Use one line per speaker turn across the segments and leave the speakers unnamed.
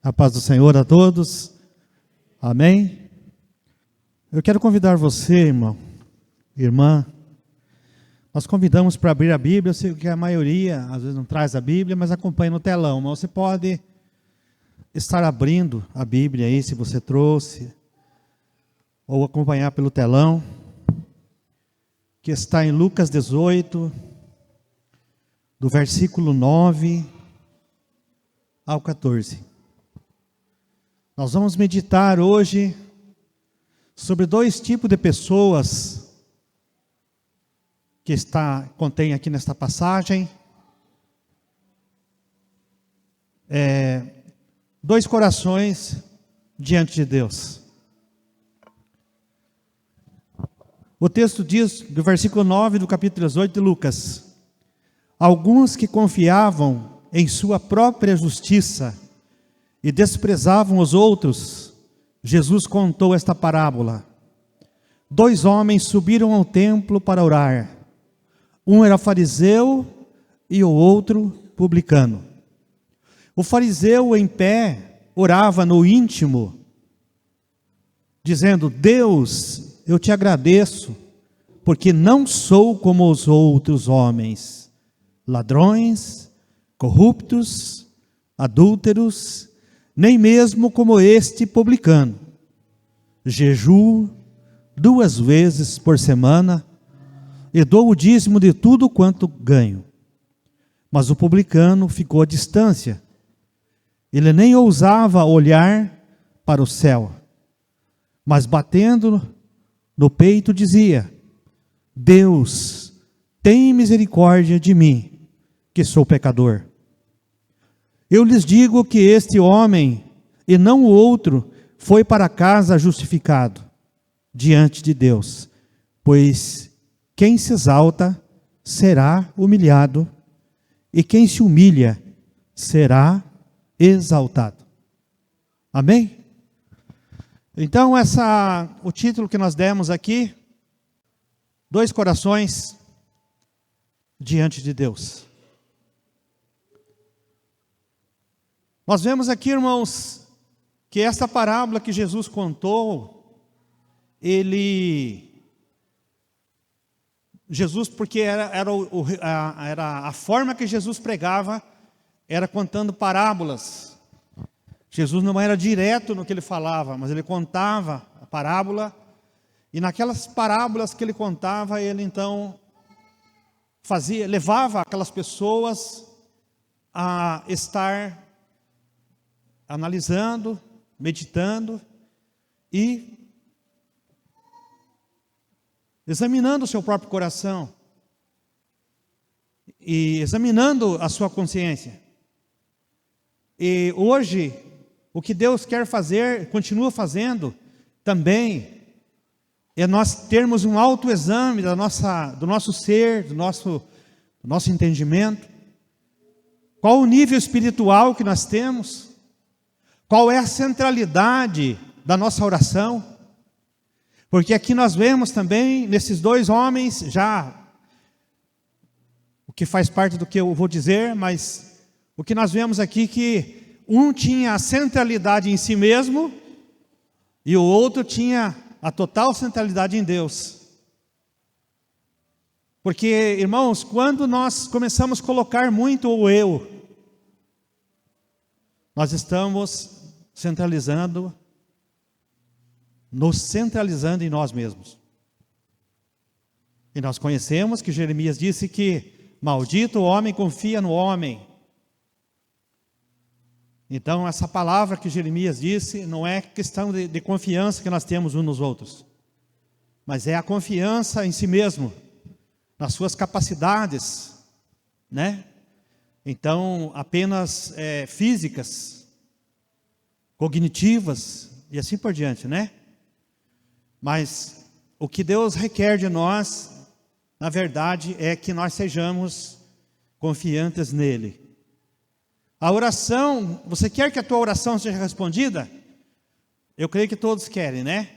A paz do Senhor a todos. Amém? Eu quero convidar você, irmão, irmã. Nós convidamos para abrir a Bíblia. Eu sei que a maioria, às vezes, não traz a Bíblia, mas acompanha no telão. Mas você pode estar abrindo a Bíblia aí, se você trouxe, ou acompanhar pelo telão, que está em Lucas 18, do versículo 9 ao 14. Nós vamos meditar hoje sobre dois tipos de pessoas que contém aqui nesta passagem. Dois corações diante de Deus. O texto diz, do versículo 9 do capítulo 18 de Lucas: alguns que confiavam em sua própria justiça e desprezavam os outros, Jesus contou esta parábola. Dois homens subiram ao templo para orar. Um era fariseu e o outro publicano. O fariseu, em pé, orava no íntimo, dizendo: Deus, eu te agradeço, porque não sou como os outros homens, ladrões, corruptos, adúlteros, nem mesmo como este publicano. Jejuo 2 vezes por semana e dou o dízimo de tudo quanto ganho. Mas o publicano ficou à distância. Ele nem ousava olhar para o céu, mas batendo no peito dizia: Deus, tem misericórdia de mim, que sou pecador. Eu lhes digo que este homem, e não o outro, foi para casa justificado diante de Deus, pois quem se exalta será humilhado, e quem se humilha será exaltado. Amém? Então o título que nós demos aqui: dois corações diante de Deus. Nós vemos aqui, irmãos, que esta parábola que Jesus contou, porque era a forma que Jesus pregava, era contando parábolas. Jesus não era direto no que ele falava, mas ele contava a parábola, e naquelas parábolas que ele contava, ele então levava aquelas pessoas a estar analisando, meditando e examinando o seu próprio coração e examinando a sua consciência. E hoje, o que Deus quer fazer, continua fazendo também, é nós termos um autoexame do nosso ser, do nosso entendimento. Qual o nível espiritual que nós temos? Qual é a centralidade da nossa oração? Porque aqui nós vemos também, nesses dois homens, o que faz parte do que eu vou dizer, mas o que nós vemos aqui, que um tinha a centralidade em si mesmo, e o outro tinha a total centralidade em Deus. Porque, irmãos, quando nós começamos a colocar muito o eu, nós estamos nos centralizando em nós mesmos. E nós conhecemos que Jeremias disse que maldito o homem confia no homem. Então essa palavra que Jeremias disse não é questão de confiança que nós temos uns nos outros, mas é a confiança em si mesmo, nas suas capacidades, né? Então apenas físicas, cognitivas e assim por diante, né? Mas o que Deus requer de nós, na verdade, é que nós sejamos confiantes nele. A oração, você quer que a tua oração seja respondida? Eu creio que todos querem, né?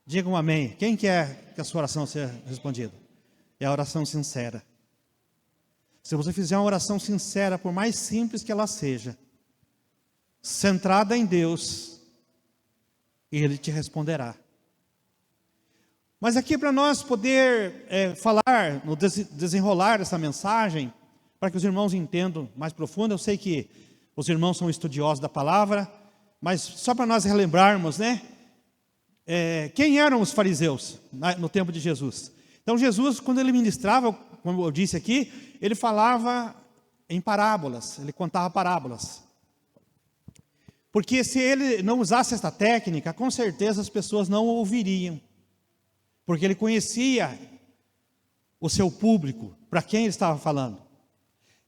Digam amém. Quem quer que a sua oração seja respondida? É a oração sincera. Se você fizer uma oração sincera, por mais simples que ela seja, centrada em Deus, Ele te responderá. Mas aqui para nós poder falar, no desenrolar essa mensagem, para que os irmãos entendam mais profundo, eu sei que os irmãos são estudiosos da palavra, mas só para nós relembrarmos, né? Quem eram os fariseus no tempo de Jesus? Então Jesus, quando ele ministrava, como eu disse aqui, ele falava em parábolas, ele contava parábolas. Porque se ele não usasse esta técnica, com certeza as pessoas não o ouviriam. Porque ele conhecia o seu público, para quem ele estava falando.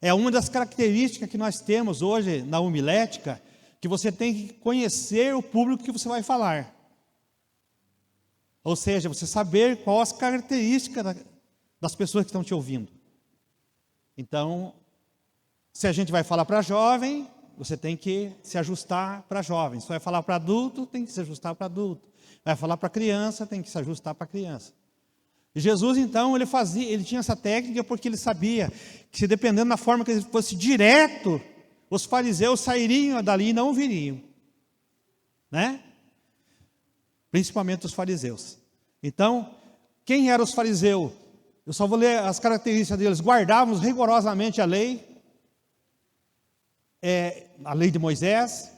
É uma das características que nós temos hoje na homilética, que você tem que conhecer o público que você vai falar. Ou seja, você saber quais as características das pessoas que estão te ouvindo. Então, se a gente vai falar para jovem, você tem que se ajustar para jovem. Se vai falar para adulto, tem que se ajustar para adulto. Vai falar para criança, tem que se ajustar para criança. E Jesus, então, ele tinha essa técnica porque ele sabia que, se dependendo da forma que ele fosse direto, os fariseus sairiam dali e não o viriam, né? Principalmente os fariseus. Então, quem eram os fariseus? Eu só vou ler as características deles. Guardavam rigorosamente a lei de Moisés.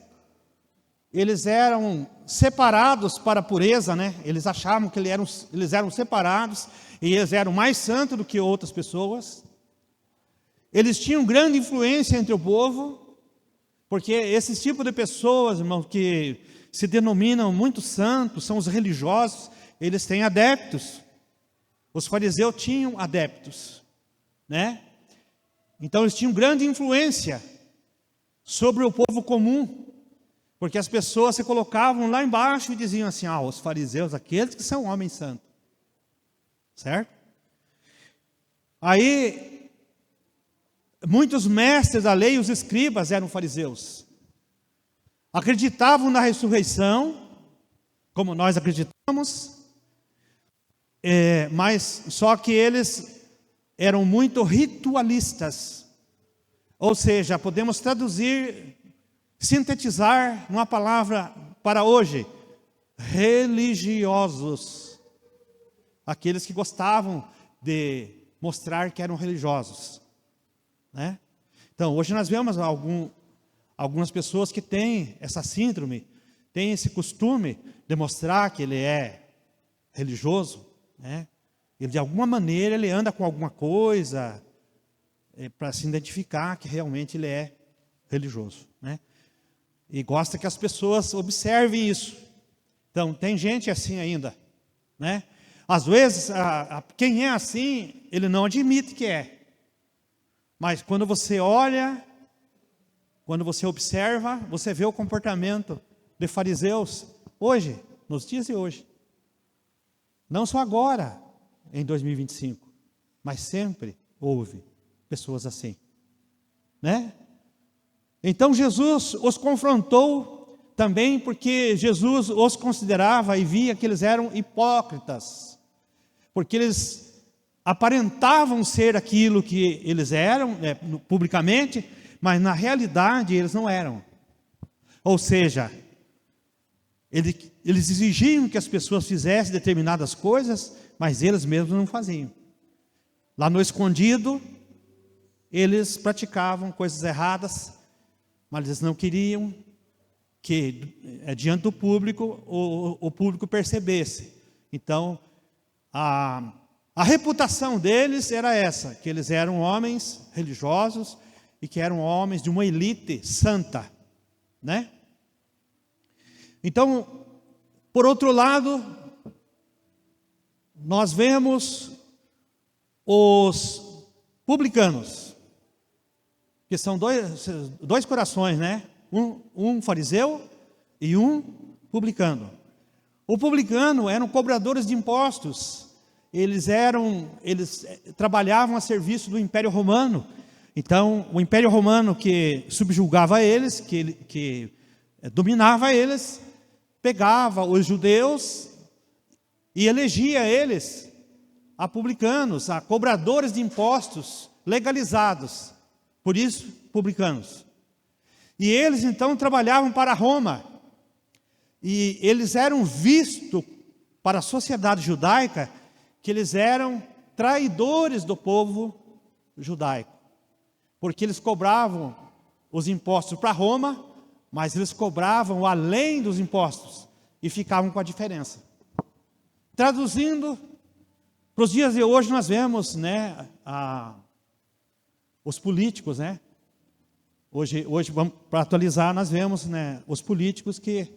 Eles eram separados para a pureza, né? Eles achavam que eles eram separados e eles eram mais santos do que outras pessoas. Eles tinham grande influência entre o povo, porque esses tipos de pessoas, irmãos, que se denominam muito santos, são os religiosos, eles têm adeptos. Os fariseus tinham adeptos, né? Então eles tinham grande influência sobre o povo comum, porque as pessoas se colocavam lá embaixo e diziam assim: os fariseus, aqueles que são homens santos, certo? Aí, muitos mestres da lei, os escribas, eram fariseus. Acreditavam na ressurreição, como nós acreditamos, mas só que eles eram muito ritualistas. Ou seja, podemos traduzir, sintetizar numa palavra para hoje: religiosos. Aqueles que gostavam de mostrar que eram religiosos, né? Então, hoje nós vemos algumas pessoas que têm essa síndrome, têm esse costume de mostrar que ele é religioso, né? Ele, de alguma maneira, ele anda com alguma coisa para se identificar que realmente ele é religioso, né? E gosta que as pessoas observem isso. Então, tem gente assim ainda, né? Às vezes, quem é assim, ele não admite que é. Mas quando você olha, quando você observa, você vê o comportamento de fariseus hoje, nos dias de hoje. Não só agora, em 2025, mas sempre houve pessoas assim, né? Então Jesus os confrontou também porque Jesus os considerava e via que eles eram hipócritas, porque eles aparentavam ser aquilo que eles eram, publicamente, mas na realidade eles não eram. Ou seja, eles exigiam que as pessoas fizessem determinadas coisas, mas eles mesmos não faziam. Lá no escondido, eles praticavam coisas erradas, mas eles não queriam que diante do público o público percebesse. Então, a reputação deles era essa, que eles eram homens religiosos e que eram homens de uma elite santa, né? Então, por outro lado, nós vemos os publicanos, que são dois corações, né? Um fariseu e um publicano. O publicano eram cobradores de impostos. Eles trabalhavam a serviço do Império Romano. Então, o Império Romano que subjugava eles, que dominava eles, pegava os judeus e elegia eles a publicanos, a cobradores de impostos legalizados. Por isso, publicanos. E eles então trabalhavam para Roma. E eles eram vistos para a sociedade judaica que eles eram traidores do povo judaico. Porque eles cobravam os impostos para Roma, mas eles cobravam além dos impostos e ficavam com a diferença. Traduzindo, para os dias de hoje nós vemos, né, os políticos, né? Hoje vamos para atualizar, nós vemos, né, os políticos que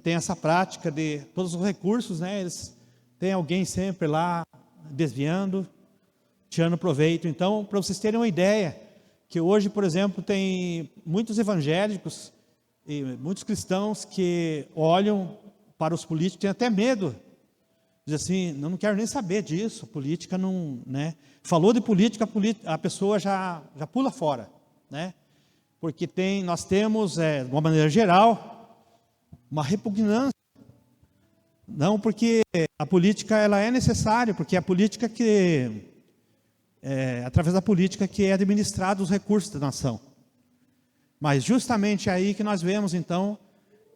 têm essa prática de todos os recursos, né? Eles têm alguém sempre lá desviando, tirando proveito. Então, para vocês terem uma ideia, que hoje, por exemplo, tem muitos evangélicos e muitos cristãos que olham para os políticos, têm até medo. Diz assim, não quero nem saber disso, política não, né? Falou de política, a pessoa já pula fora, né? Porque nós temos, de uma maneira geral, uma repugnância. Não porque a política ela é necessária, porque é a política através da política que é administrado os recursos da nação. Mas justamente aí que nós vemos então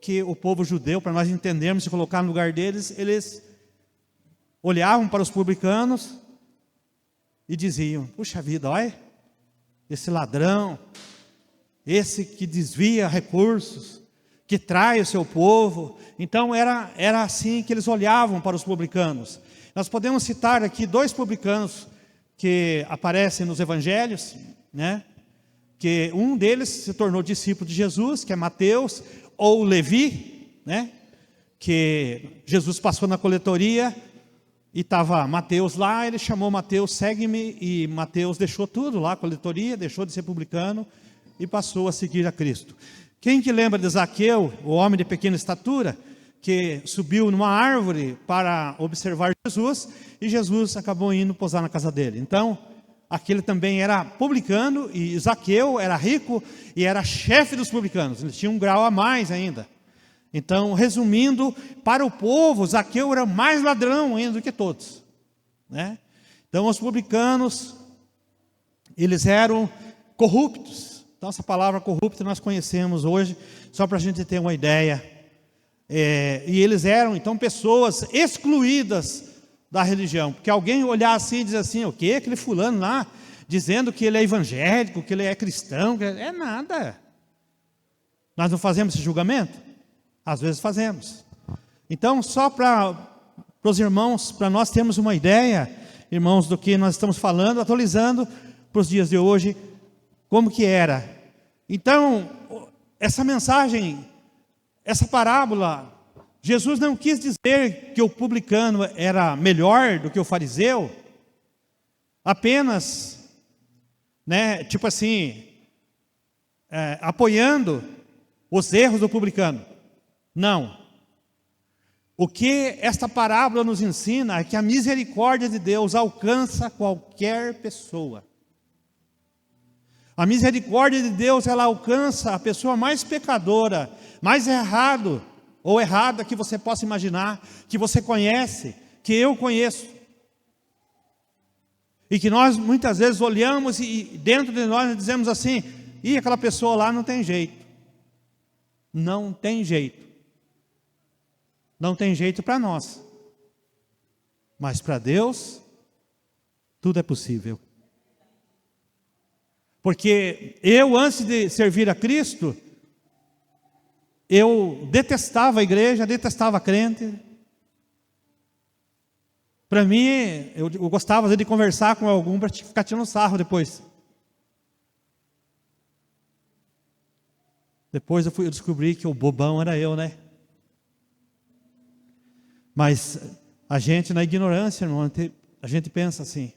que o povo judeu, para nós entendermos e colocar no lugar deles, eles olhavam para os publicanos e diziam, puxa vida, olha, esse ladrão, esse que desvia recursos, que trai o seu povo. Então era assim que eles olhavam para os publicanos. Nós podemos citar aqui 2 publicanos que aparecem nos evangelhos, né? Que um deles se tornou discípulo de Jesus, que é Mateus, ou Levi, né? Que Jesus passou na coletoria e estava Mateus lá, ele chamou Mateus, segue-me, e Mateus deixou tudo lá, a coletoria, deixou de ser publicano e passou a seguir a Cristo. Quem que lembra de Zaqueu, o homem de pequena estatura, que subiu numa árvore para observar Jesus, e Jesus acabou indo posar na casa dele. Então, aquele também era publicano, e Zaqueu era rico, e era chefe dos publicanos, ele tinha um grau a mais ainda. Então, resumindo, para o povo, Zaqueu era mais ladrão ainda do que todos, né? Então, os publicanos, eles eram corruptos. Então, essa palavra corrupta nós conhecemos hoje, só para a gente ter uma ideia. E eles eram, então, pessoas excluídas da religião. Porque alguém olhar assim e dizer assim, o quê? Aquele fulano lá, dizendo que ele é evangélico, que ele é cristão, é nada. Nós não fazemos esse julgamento? Às vezes fazemos. Então, só para os irmãos, para nós termos uma ideia, irmãos, do que nós estamos falando, atualizando para os dias de hoje, como que era. Então, essa mensagem, essa parábola, Jesus não quis dizer que o publicano era melhor do que o fariseu, apenas, né, tipo assim, apoiando os erros do publicano. Não. O que esta parábola nos ensina é que a misericórdia de Deus alcança qualquer pessoa. A misericórdia de Deus, ela alcança a pessoa mais pecadora, mais errada que você possa imaginar, que você conhece, que eu conheço. E que nós muitas vezes olhamos e dentro de nós dizemos assim, aquela pessoa lá não tem jeito. Não tem jeito. Não tem jeito para nós. Mas para Deus, tudo é possível. Porque eu, antes de servir a Cristo, eu detestava a igreja, detestava a crente. Para mim, eu gostava de conversar com algum para ficar tirando sarro depois. Depois eu descobri que o bobão era eu, né? Mas a gente, na ignorância, irmão, a gente pensa assim,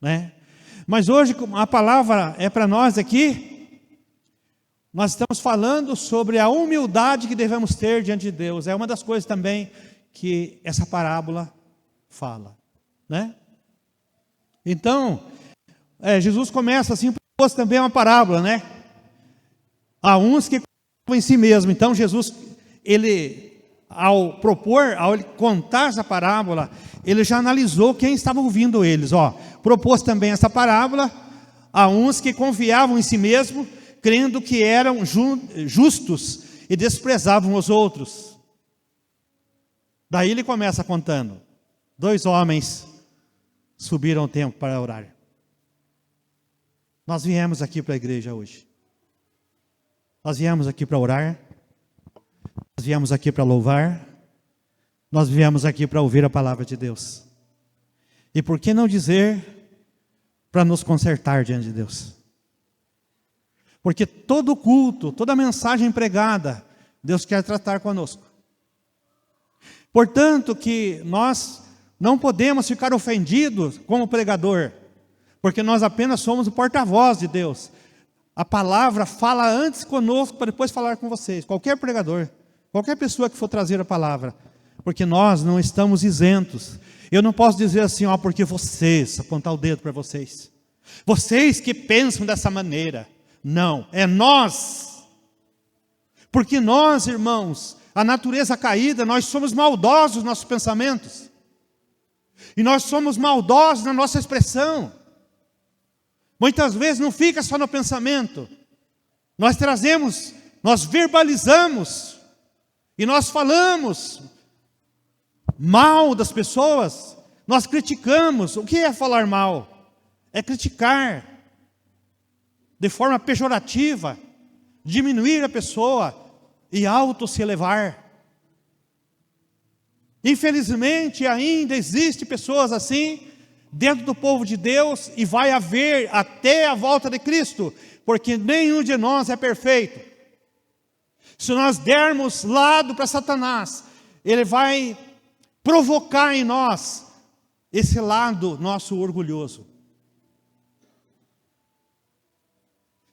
né? Mas hoje a palavra é para nós aqui. Nós estamos falando sobre a humildade que devemos ter diante de Deus. É uma das coisas também que essa parábola fala, né? Então, Jesus começa assim, propôs também uma parábola, né? Há uns que confiam em si mesmo. Então Jesus, ao ele contar essa parábola, ele já analisou quem estava ouvindo eles. Propôs também essa parábola a uns que confiavam em si mesmo, crendo que eram justos e desprezavam os outros. Daí ele começa contando: 2 homens subiram ao templo para orar. Nós viemos aqui para a igreja hoje. Nós viemos aqui para orar. Nós viemos aqui para louvar. Nós viemos aqui para ouvir a palavra de Deus. E por que não dizer para nos consertar diante de Deus? Porque todo culto, toda mensagem pregada, Deus quer tratar conosco. Portanto, que nós não podemos ficar ofendidos como pregador, porque nós apenas somos o porta-voz de Deus. A palavra fala antes conosco para depois falar com vocês. Qualquer pregador, qualquer pessoa que for trazer a palavra, porque nós não estamos isentos. Eu não posso dizer assim, porque vocês, apontar o dedo para vocês. Vocês que pensam dessa maneira. Não, é nós. Porque nós, irmãos, a natureza caída, nós somos maldosos nos nossos pensamentos. E nós somos maldosos na nossa expressão. Muitas vezes não fica só no pensamento. Nós trazemos, nós verbalizamos. E nós falamos mal das pessoas. Nós criticamos. O que é falar mal? É criticar de forma pejorativa, diminuir a pessoa e se elevar. Infelizmente ainda existe pessoas assim dentro do povo de Deus, e vai haver até a volta de Cristo, porque nenhum de nós é perfeito. Se nós dermos lado para Satanás, ele vai provocar em nós esse lado nosso orgulhoso.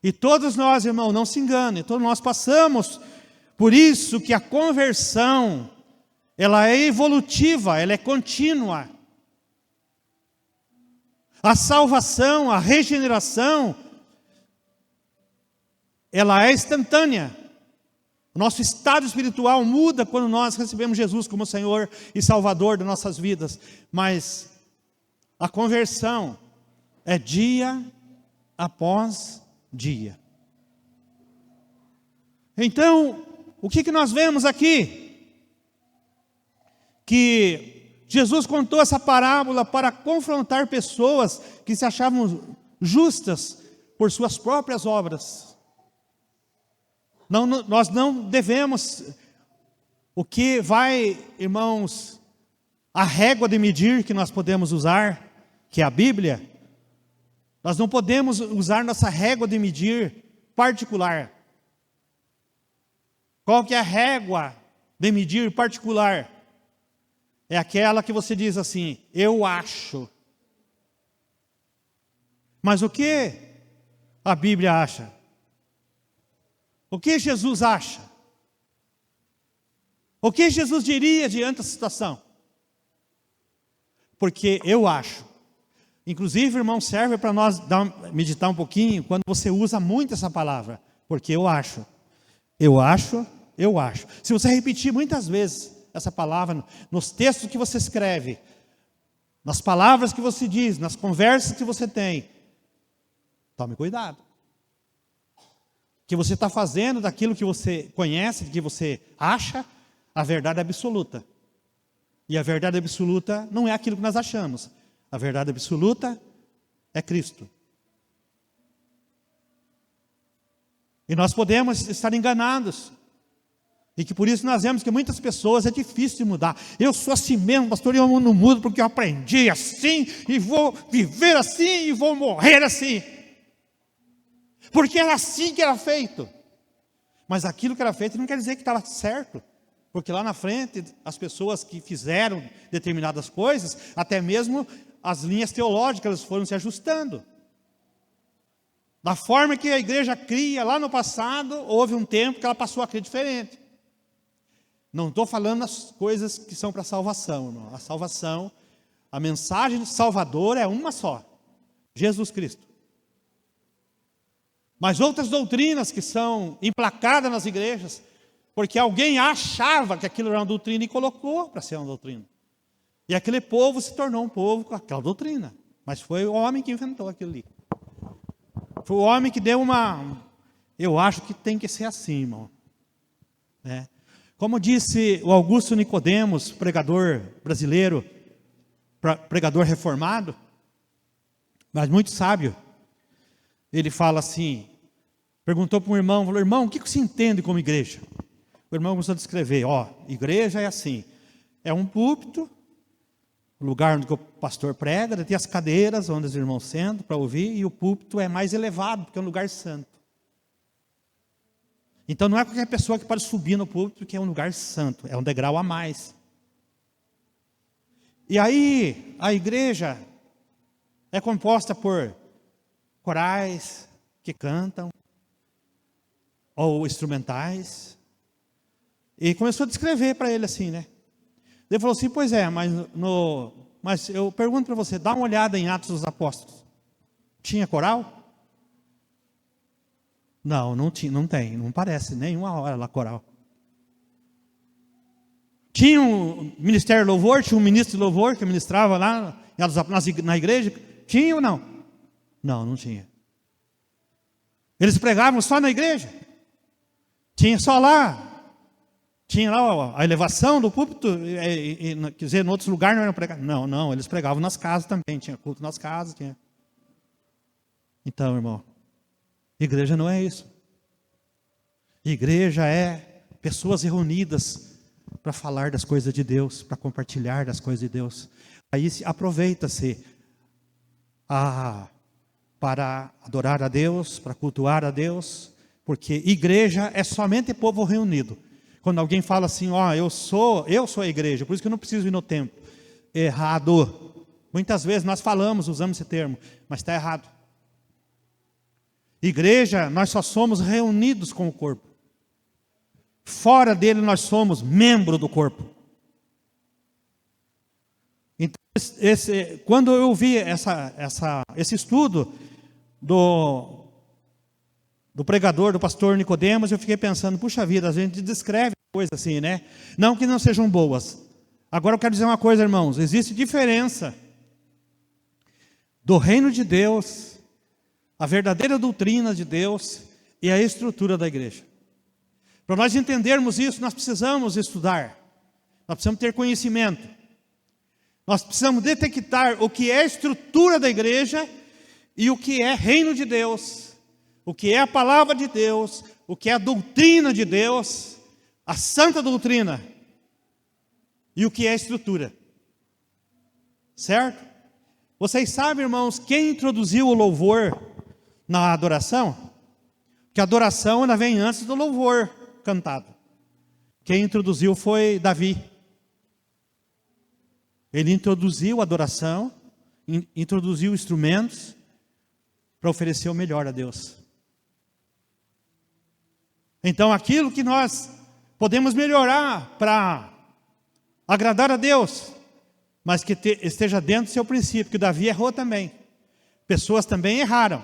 E todos nós, irmão, não se enganem, todos nós passamos por isso, que a conversão, ela é evolutiva, ela é contínua. A salvação, a regeneração, ela é instantânea. O nosso estado espiritual muda quando nós recebemos Jesus como Senhor e Salvador das nossas vidas. Mas a conversão é dia após dia. Então, o que nós vemos aqui? Que Jesus contou essa parábola para confrontar pessoas que se achavam justas por suas próprias obras. Nós não devemos, o que vai, irmãos, a régua de medir que nós podemos usar, que é a Bíblia, nós não podemos usar nossa régua de medir particular. Qual que é a régua de medir particular? É aquela que você diz assim, eu acho. Mas o que a Bíblia acha? O que Jesus acha? O que Jesus diria diante da situação? Porque eu acho. Inclusive, irmão, serve para nós meditar um pouquinho quando você usa muito essa palavra. Porque eu acho. Eu acho, eu acho. Se você repetir muitas vezes essa palavra nos textos que você escreve, nas palavras que você diz, nas conversas que você tem, tome cuidado. Que você está fazendo daquilo que você conhece, que você acha, a verdade absoluta. E a verdade absoluta não é aquilo que nós achamos. A verdade absoluta é Cristo. E nós podemos estar enganados. E que por isso nós vemos que muitas pessoas é difícil de mudar. Eu sou assim mesmo, pastor, eu não mudo porque eu aprendi assim, e vou viver assim, e vou morrer assim. Porque era assim que era feito. Mas aquilo que era feito não quer dizer que estava certo. Porque lá na frente, as pessoas que fizeram determinadas coisas, até mesmo as linhas teológicas, elas foram se ajustando. Da forma que a igreja cria lá no passado, houve um tempo que ela passou a crer diferente. Não estou falando as coisas que são para salvação, irmão. A salvação, a mensagem salvadora é uma só: Jesus Cristo. Mas outras doutrinas que são emplacadas nas igrejas, porque alguém achava que aquilo era uma doutrina e colocou para ser uma doutrina. E aquele povo se tornou um povo com aquela doutrina. Mas foi o homem que inventou aquilo ali. Foi o homem que deu Eu acho que tem que ser assim, irmão. Como disse o Augusto Nicodemos, pregador brasileiro, pregador reformado, mas muito sábio, ele fala assim, perguntou para um irmão, falou, irmão, o que você entende como igreja? O irmão começou a descrever, igreja é assim, é um púlpito, o lugar onde o pastor prega, tem as cadeiras onde os irmãos sentam para ouvir, e o púlpito é mais elevado, porque é um lugar santo. Então não é qualquer pessoa que pode subir no púlpito, porque é um lugar santo, é um degrau a mais. E aí, a igreja é composta por corais que cantam, ou instrumentais. E começou a descrever para ele assim, né? Ele falou assim, pois é, mas eu pergunto para você, dá uma olhada em Atos dos Apóstolos. Tinha coral? Não tem, não parece nenhuma hora lá coral. Tinha um ministério de louvor, tinha um ministro de louvor que ministrava lá na igreja? Tinha ou não? Não tinha. Eles pregavam só na igreja? Tinha só lá? Tinha lá a elevação do púlpito? Quer dizer, em outros lugares não eram pregados? Não, eles pregavam nas casas também, tinha culto nas casas. Então, irmão, igreja não é isso. Igreja é pessoas reunidas para falar das coisas de Deus, para compartilhar das coisas de Deus. Aí aproveita-se para adorar a Deus, para cultuar a Deus, porque igreja é somente povo reunido. Quando alguém fala assim, eu sou a igreja, por isso que eu não preciso ir no templo. Errado. Muitas vezes nós usamos esse termo, mas está errado. Igreja, nós só somos reunidos com o corpo. Fora dele nós somos membro do corpo. Então, quando eu vi esse estudo do pregador, do pastor Nicodemos, eu fiquei pensando, puxa vida, a gente descreve coisas assim, né? Não que não sejam boas. Agora eu quero dizer uma coisa, irmãos, existe diferença do reino de Deus, a verdadeira doutrina de Deus e a estrutura da igreja. Para nós entendermos isso, nós precisamos estudar, nós precisamos ter conhecimento, nós precisamos detectar o que é a estrutura da igreja e o que é reino de Deus, o que é a palavra de Deus, o que é a doutrina de Deus, a santa doutrina, e o que é a estrutura. Certo? Vocês sabem, irmãos, quem introduziu o louvor na adoração? Que a adoração ainda vem antes do louvor cantado. Quem introduziu foi Davi. Ele introduziu a adoração, introduziu instrumentos para oferecer o melhor a Deus. Então aquilo que nós podemos melhorar para agradar a Deus, mas que esteja dentro do seu princípio, que Davi errou também. Pessoas também erraram,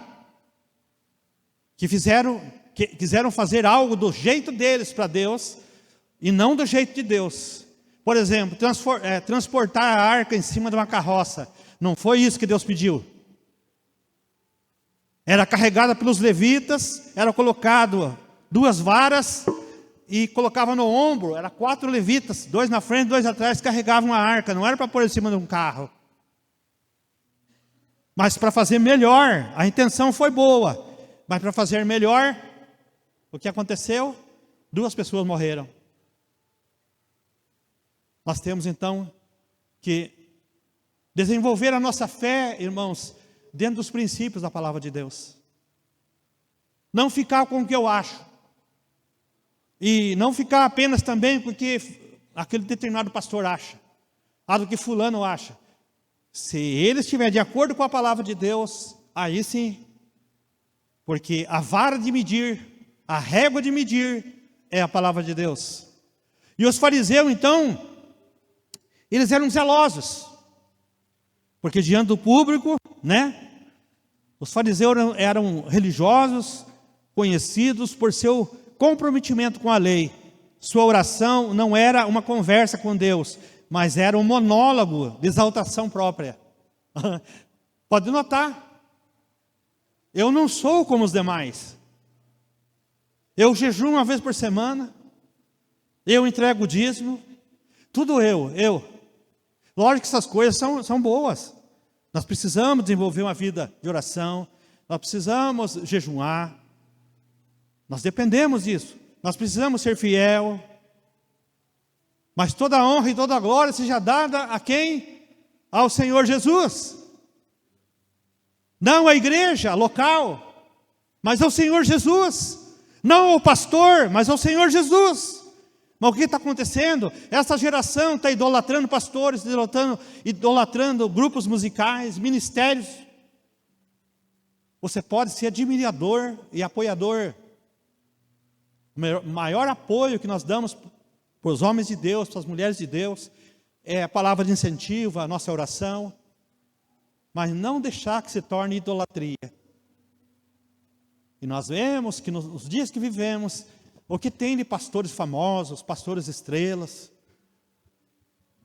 que quiseram fazer algo do jeito deles para Deus, e não do jeito de Deus. Por exemplo, transportar a arca em cima de uma carroça, não foi isso que Deus pediu. Era carregada pelos levitas, era colocado 2 varas, e colocava no ombro, era 4 levitas, 2 na frente, 2 atrás, carregavam a arca, não era para pôr em cima de um carro. Mas para fazer melhor, a intenção foi boa, mas para fazer melhor, o que aconteceu? 2 pessoas morreram. Nós temos então que desenvolver a nossa fé, irmãos, dentro dos princípios da palavra de Deus. Não ficar com o que eu acho. E não ficar apenas também porque aquele determinado pastor acha, do que fulano acha. Se ele estiver de acordo com a palavra de Deus, aí sim. Porque a vara de medir, a régua de medir é a palavra de Deus. E os fariseus então, eles eram zelosos. Porque diante do público, né? Os fariseus eram religiosos, conhecidos por seu comprometimento com a lei. Sua oração não era uma conversa com Deus, mas era um monólogo de exaltação própria. Pode notar, eu não sou como os demais. Eu jejuo uma vez por semana. Eu entrego o dízimo. Tudo eu. Lógico que essas coisas são boas. Nós precisamos desenvolver uma vida de oração. Nós precisamos jejuar. Nós dependemos disso. Nós precisamos ser fiel. Mas toda a honra e toda a glória seja dada a quem? Ao Senhor Jesus. Não à igreja local, mas ao Senhor Jesus. Não ao pastor, mas ao Senhor Jesus. Mas o que está acontecendo? Essa geração está idolatrando pastores, idolatrando grupos musicais, ministérios. Você pode ser admirador e apoiador. O maior apoio que nós damos para os homens de Deus, para as mulheres de Deus, é a palavra de incentivo, a nossa oração. Mas não deixar que se torne idolatria. E nós vemos que nos dias que vivemos, o que tem de pastores famosos, pastores estrelas,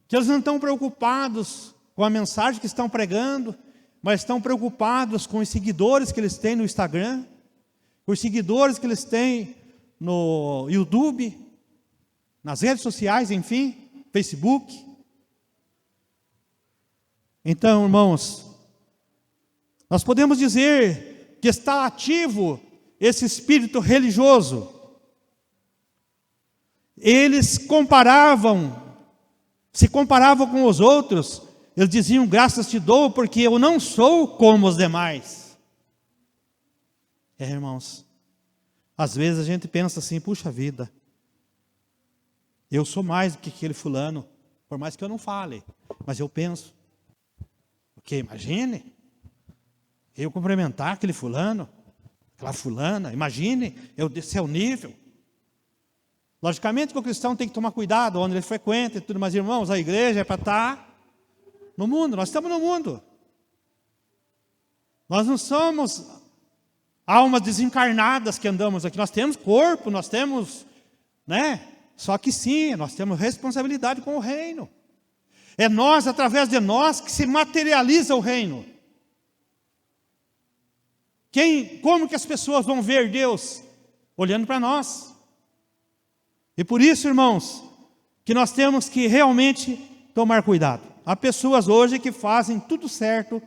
que eles não estão preocupados com a mensagem que estão pregando, mas estão preocupados com os seguidores que eles têm no Instagram, com os seguidores que eles têm no YouTube, nas redes sociais, enfim, Facebook. Então, irmãos, nós podemos dizer que está ativo esse espírito religioso. Eles se comparavam com os outros, eles diziam: graças te dou, porque eu não sou como os demais. Irmãos, às vezes a gente pensa assim: puxa vida, eu sou mais do que aquele fulano, por mais que eu não fale, mas eu penso. Porque imagine, eu cumprimentar aquele fulano, aquela fulana, imagine, eu descer o nível. Logicamente que o cristão tem que tomar cuidado onde ele frequenta e tudo, mas irmãos, a igreja é para estar no mundo, nós estamos no mundo. Nós não somos almas desencarnadas que andamos aqui, nós temos corpo, nós temos, só que sim, nós temos responsabilidade com o reino. É nós, através de nós, que se materializa o reino. Como que as pessoas vão ver Deus? Olhando para nós. E por isso, irmãos, que nós temos que realmente tomar cuidado. Há pessoas hoje que fazem tudo certo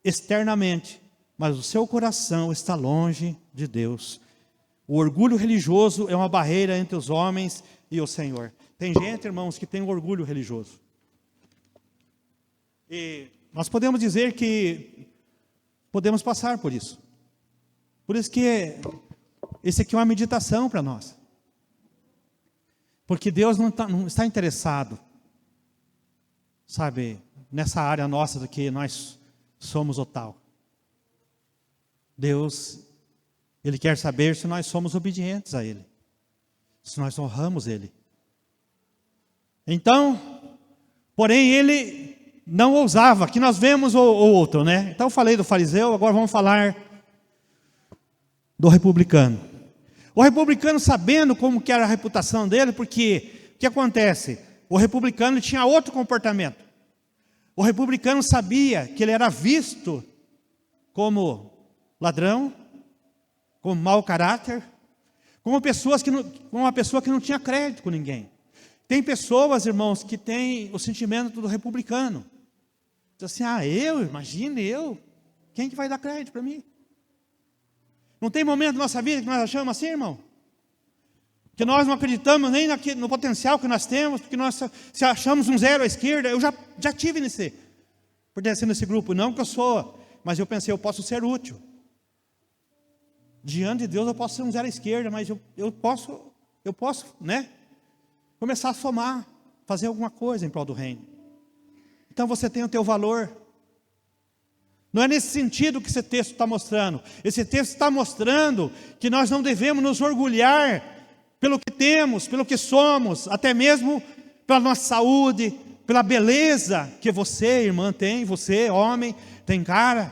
externamente, mas o seu coração está longe de Deus. O orgulho religioso é uma barreira entre os homens e o Senhor. Tem gente, irmãos, que tem um orgulho religioso. E nós podemos dizer que podemos passar por isso. Por isso que esse aqui é uma meditação para nós. Porque Deus não está interessado, sabe, nessa área nossa do que nós somos o tal. Deus, Ele quer saber se nós somos obedientes a Ele, se nós honramos Ele. Então, porém, Ele não ousava. Aqui nós vemos o outro, Então eu falei do fariseu, agora vamos falar do republicano. O republicano, sabendo como que era a reputação dele, porque o que acontece? O republicano tinha outro comportamento. O republicano sabia que ele era visto como ladrão, como mau caráter, como uma pessoa que não tinha crédito com ninguém. Tem pessoas, irmãos, que têm o sentimento do republicano. Diz assim: imagine eu, quem que vai dar crédito para mim? Não tem momento da nossa vida que nós achamos assim, irmão? Que nós não acreditamos nem no potencial que nós temos, porque nós se achamos um zero à esquerda. Eu já tive pertencendo nesse grupo, não que eu sou, mas eu pensei, eu posso ser útil. Diante de Deus eu posso ser um zero à esquerda, mas eu posso, começar a somar, fazer alguma coisa em prol do reino. Então você tem o teu valor. Não é nesse sentido que esse texto está mostrando. Esse texto está mostrando que nós não devemos nos orgulhar pelo que temos, pelo que somos, até mesmo pela nossa saúde, pela beleza que você, irmã, tem, você, homem, tem cara,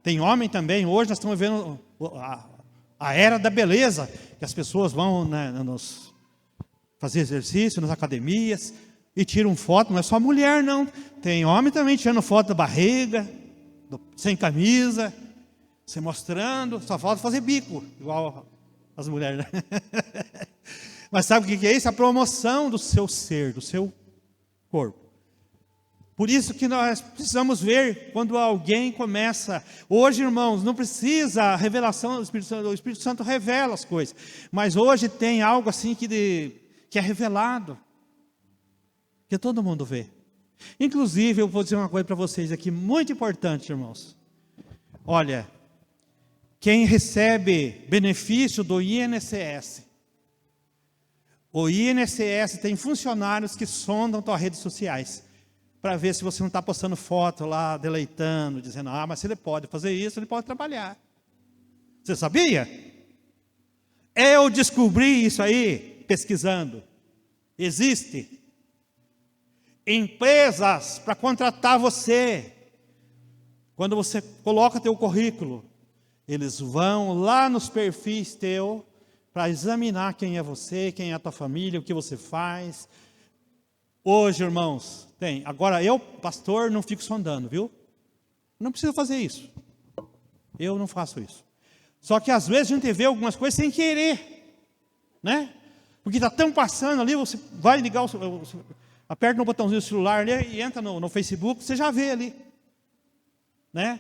tem homem também. Hoje nós estamos vivendo a era da beleza, que as pessoas vão fazer exercício nas academias e tiram foto, não é só mulher não, tem homem também tirando foto da barriga, sem camisa, se mostrando, só falta fazer bico, igual As mulheres, né? Mas sabe o que é isso? A promoção do seu ser, do seu corpo. Por isso que nós precisamos ver quando alguém começa. Hoje, irmãos, não precisa a revelação do Espírito Santo. O Espírito Santo revela as coisas. Mas hoje tem algo assim que é revelado. Que todo mundo vê. Inclusive, eu vou dizer uma coisa para vocês aqui, muito importante, irmãos. Olha, quem recebe benefício do INSS. O INSS tem funcionários que sondam suas redes sociais. Para ver se você não está postando foto lá, deleitando, dizendo, mas se ele pode fazer isso, ele pode trabalhar. Você sabia? Eu descobri isso aí, pesquisando. Existe empresas para contratar você. Quando você coloca teu currículo, eles vão lá nos perfis teu, para examinar quem é você, quem é a tua família, o que você faz. Hoje, irmãos, tem. Agora, eu, pastor, não fico sondando, viu? Não precisa fazer isso. Eu não faço isso. Só que às vezes a gente vê algumas coisas sem querer, né? Porque está tão passando ali, você vai ligar, aperta no botãozinho do celular ali e entra no Facebook, você já vê ali, né?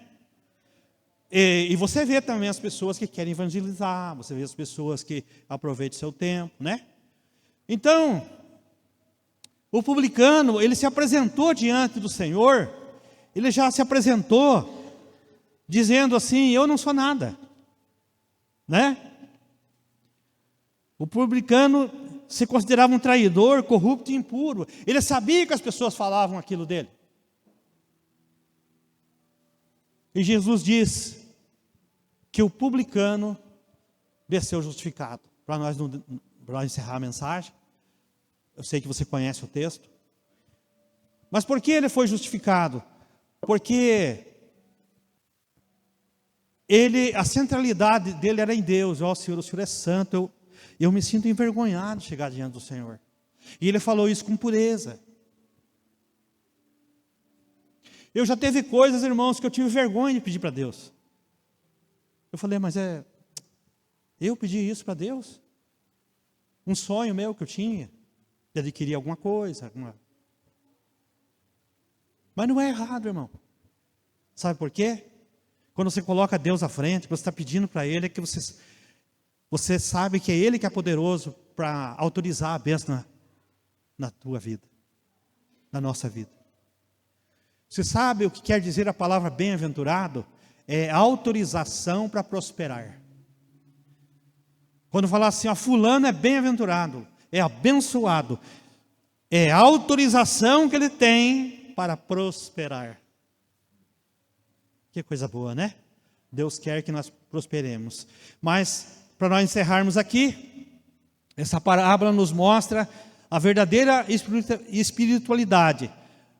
E você vê também as pessoas que querem evangelizar, você vê as pessoas que aproveitam o seu tempo, né? Então, o publicano, ele se apresentou diante do Senhor, ele já se apresentou, dizendo assim, eu não sou nada, né? O publicano se considerava um traidor, corrupto e impuro, ele sabia que as pessoas falavam aquilo dele. E Jesus diz que o publicano desceu justificado. Para nós encerrar a mensagem, eu sei que você conhece o texto. Mas por que ele foi justificado? Porque a centralidade dele era em Deus. Senhor, o Senhor é santo. Eu me sinto envergonhado de chegar diante do Senhor. E ele falou isso com pureza. Eu já teve coisas, irmãos, que eu tive vergonha de pedir para Deus. Eu falei, mas eu pedi isso para Deus? Um sonho meu que eu tinha, de adquirir alguma coisa. Mas não é errado, irmão. Sabe por quê? Quando você coloca Deus à frente, você está pedindo para Ele, é que você sabe que é Ele que é poderoso para autorizar a bênção na tua vida, na nossa vida. Você sabe o que quer dizer a palavra bem-aventurado? É autorização para prosperar. Quando falar assim, fulano é bem-aventurado, é abençoado, é a autorização que ele tem para prosperar. Que coisa boa, né? Deus quer que nós prosperemos. Mas, para nós encerrarmos aqui, essa parábola nos mostra a verdadeira espiritualidade.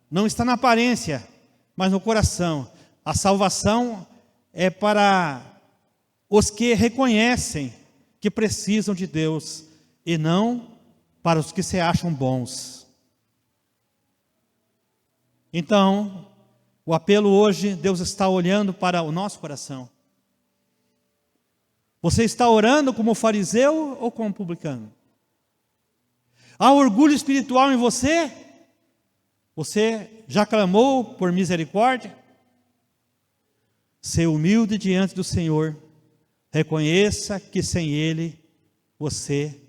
Não está na aparência, mas no coração. A salvação é para os que reconhecem que precisam de Deus e não para os que se acham bons. Então, o apelo hoje, Deus está olhando para o nosso coração. Você está orando como fariseu ou como publicano? Há orgulho espiritual em você? Você já clamou por misericórdia? Ser humilde diante do Senhor. Reconheça que sem Ele, você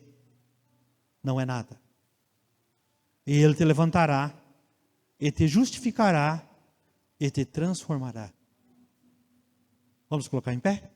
não é nada. E Ele te levantará, e te justificará, e te transformará. Vamos colocar em pé?